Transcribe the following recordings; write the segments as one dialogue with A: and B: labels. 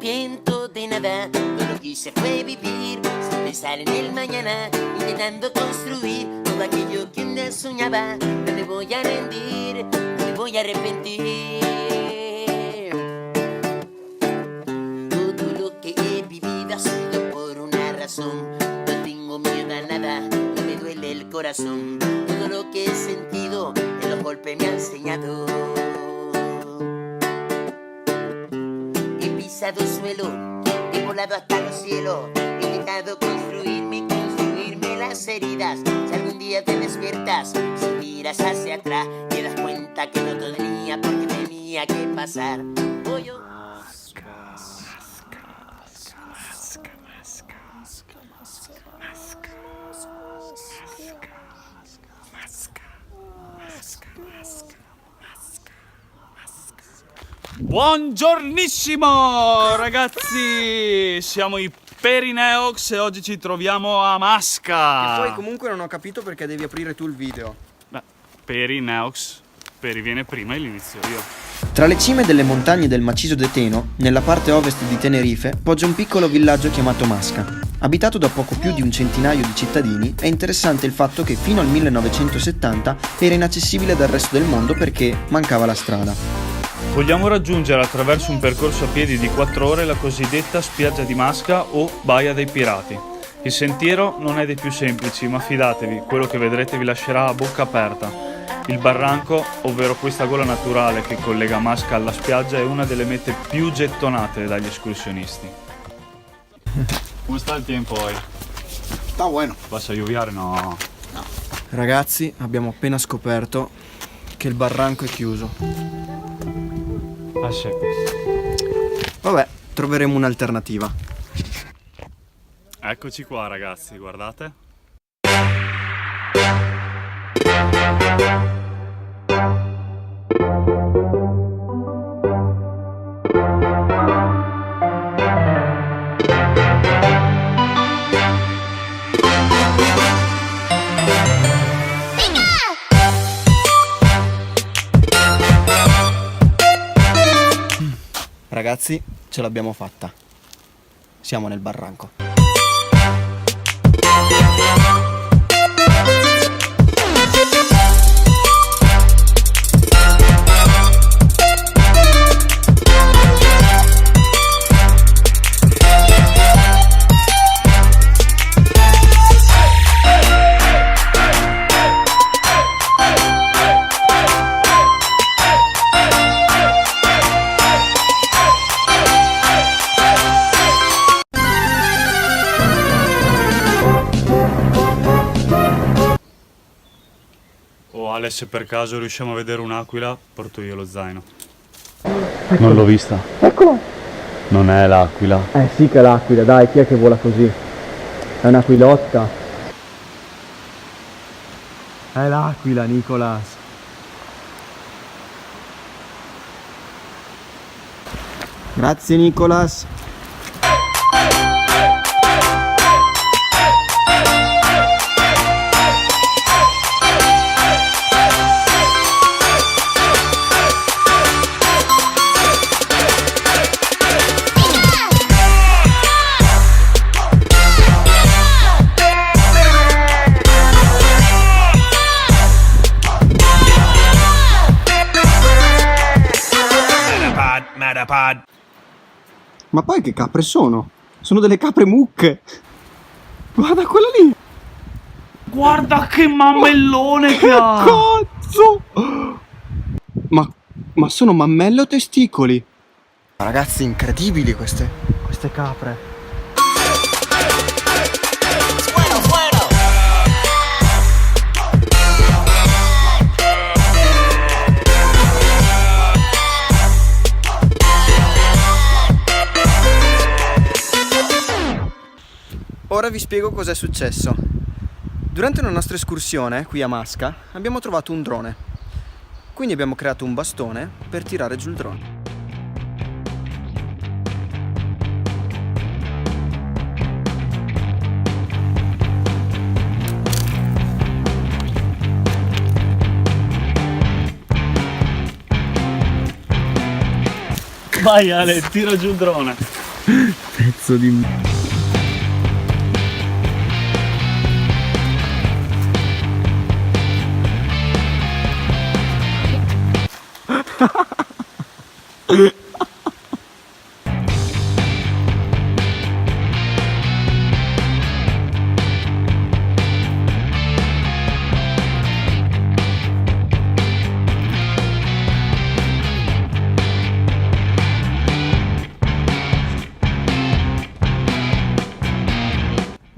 A: arrepiento de nada. Todo lo que hice fue vivir sin pensar en el mañana, intentando construir todo aquello que un día soñaba. No me voy a rendir, no me voy a arrepentir. Todo lo que he vivido ha sido por una razón. No tengo miedo a nada, no me duele el corazón. Todo lo que he sentido en los golpes me ha enseñado. He pisado suelo, he volado hasta los cielos, he intentado construirme las heridas. Si algún día te despiertas, si miras hacia atrás, te das cuenta que no tenía porque tenía que pasar.
B: Buongiornissimo ragazzi, siamo i Perineox e oggi ci troviamo a Masca.
C: E poi comunque non ho capito perché devi aprire tu il video.
B: Beh, Perineox, Peri viene prima e l'inizio io.
C: Tra le cime delle montagne del Maciso de Teno, nella parte ovest di Tenerife, poggia un piccolo villaggio chiamato Masca. Abitato da poco più di un centinaio di cittadini, è interessante il fatto che fino al 1970 era inaccessibile dal resto del mondo perché mancava la strada.
B: Vogliamo raggiungere attraverso un percorso a piedi di 4 ore la cosiddetta spiaggia di Masca o Baia dei Pirati. Il sentiero non è dei più semplici, ma fidatevi, quello che vedrete vi lascerà a bocca aperta. Il barranco, ovvero questa gola naturale che collega Masca alla spiaggia, è una delle mete più gettonate dagli escursionisti. Come sta il tempo oggi?
D: Sta bueno.
B: Vas a lluvia? No.
C: Ragazzi, abbiamo appena scoperto che il barranco è chiuso.
B: Ah sì.
C: Vabbè, troveremo un'alternativa.
B: Eccoci qua ragazzi, guardate.
C: Ragazzi, ce l'abbiamo fatta. Siamo nel barranco.
B: Oh Ale, se per caso riusciamo a vedere un'aquila, porto io lo zaino. Non l'ho vista.
C: Eccolo!
B: Non è l'aquila.
C: Sì che è l'aquila, dai, chi è che vola così? È un'aquilotta. È l'aquila, Nicolas. Grazie, Nicolas. Ma poi che capre sono? Sono delle capre mucche. Guarda quella lì.
B: Guarda che mammellone che ha!
C: Cazzo! Ma sono mammelle o testicoli? Ragazzi, incredibili queste capre. Ora vi spiego cos'è successo. Durante una nostra escursione qui a Masca abbiamo trovato un drone. Quindi abbiamo creato un bastone per tirare giù il drone.
B: Vai Ale, tira giù il drone.
C: Pezzo di...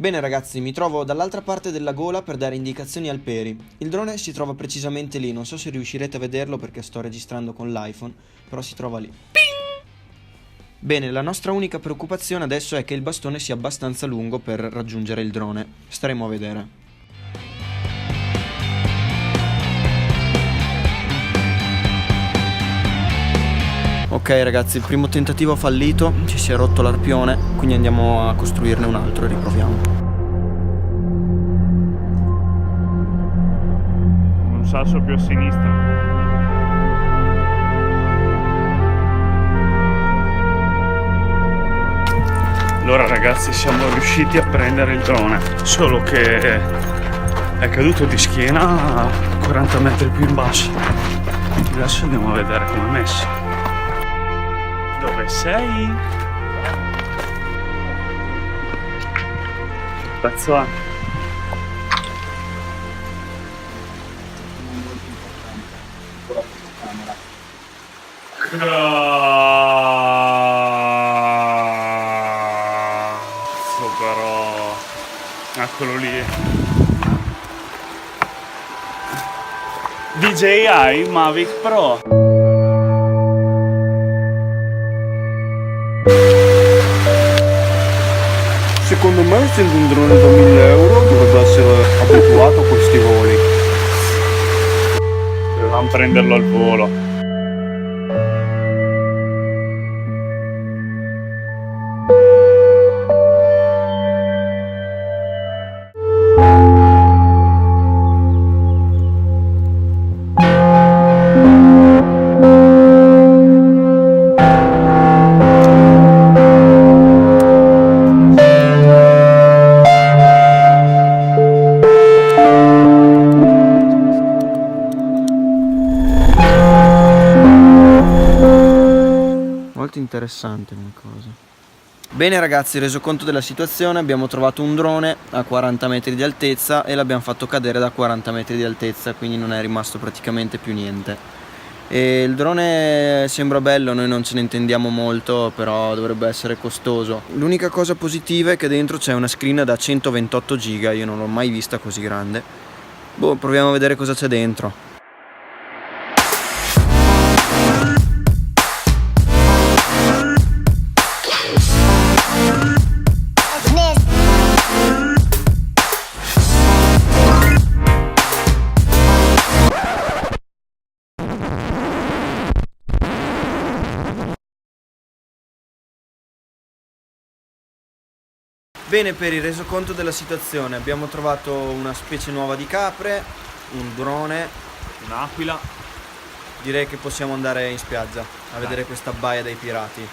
C: Bene ragazzi, mi trovo dall'altra parte della gola per dare indicazioni al Peri. Il drone si trova precisamente lì, non so se riuscirete a vederlo perché sto registrando con l'iPhone, però si trova lì. Bene, la nostra unica preoccupazione adesso è che il bastone sia abbastanza lungo per raggiungere il drone. Staremo a vedere. Ok ragazzi, il primo tentativo fallito, ci si è rotto l'arpione, quindi andiamo a costruirne un altro e riproviamo.
B: Un sasso più a sinistra. Allora ragazzi, siamo riusciti a prendere il drone, solo che è caduto di schiena a 40 metri più in basso. Adesso andiamo a vedere come è messo. Dove sei? Pezzo è? Cazzo però. Eccolo lì. DJI Mavic Pro.
D: Secondo me, essendo un drone da 1000 euro, dovrebbe essere abituato a questi voli.
B: Dovevamo prenderlo al volo.
C: Molto interessante come cosa. Bene ragazzi, reso conto della situazione, abbiamo trovato un drone a 40 metri di altezza e l'abbiamo fatto cadere da 40 metri di altezza, quindi non è rimasto praticamente più niente. E il drone sembra bello, noi non ce ne intendiamo molto, però dovrebbe essere costoso. L'unica cosa positiva è che dentro c'è una screen da 128 giga, io non l'ho mai vista così grande. Boh, proviamo a vedere cosa c'è dentro. Bene, per il resoconto della situazione abbiamo trovato una specie nuova di capre, un drone,
B: Un'aquila.
C: direi che possiamo andare in spiaggia a vedere questa baia dei pirati.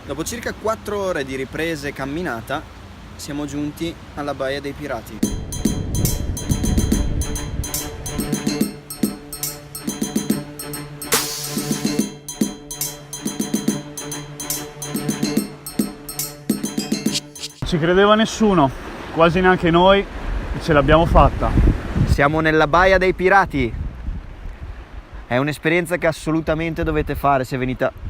C: Dopo circa 4 ore di riprese e camminata siamo giunti alla baia dei pirati.
B: Ci credeva nessuno, quasi neanche noi, e ce l'abbiamo fatta.
C: Siamo nella baia dei pirati. È un'esperienza che assolutamente dovete fare se venite